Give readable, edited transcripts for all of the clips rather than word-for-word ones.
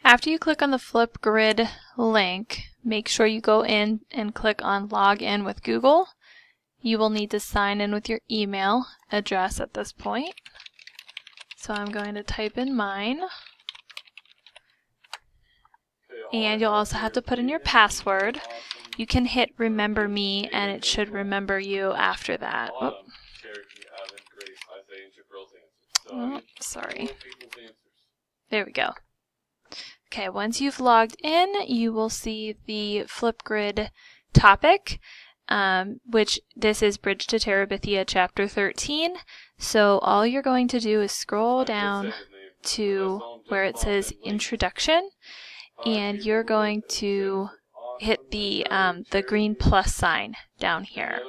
After you click on the Flipgrid link, make sure you go in and click on Log In with Google. You will need to sign in with your email address at this point. So I'm going to type in mine. And you'll also have to put in your password. You can hit Remember Me and it should remember you after that. Oh, sorry. There we go. Okay, once you've logged in, you will see the Flipgrid topic, which this is Bridge to Terabithia Chapter 13. So all you're going to do is scroll down to where it says Introduction, and you're going to hit the green plus sign down here.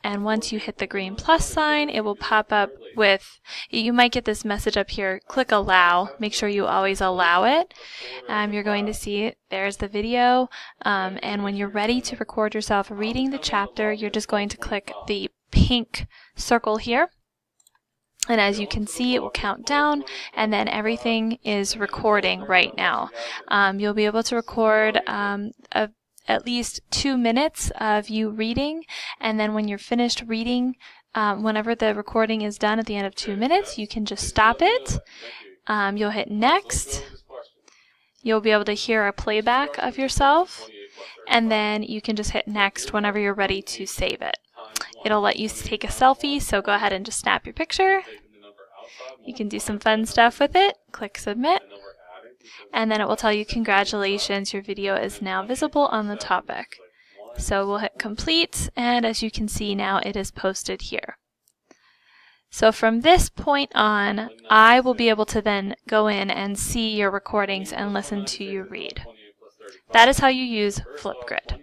And once you hit the green plus sign, it will pop up with, you might get this message up here, click allow. Make sure you always allow it. You're going to see it. There's the video. And when you're ready to record yourself reading the chapter, you're just going to click the pink circle here. And as you can see, it will count down, and then everything is recording right now. You'll be able to record at least 2 minutes of you reading, and then when you're finished reading, whenever the recording is done at the end of 2 minutes, you can just stop it. You'll hit next. You'll be able to hear a playback of yourself, and then you can just hit next whenever you're ready to save it. It'll let you take a selfie, so go ahead and just snap your picture. You can do some fun stuff with it. Click submit. And then it will tell you, congratulations, your video is now visible on the topic. So we'll hit complete, and as you can see now, it is posted here. So from this point on, I will be able to then go in and see your recordings and listen to you read. That is how you use Flipgrid.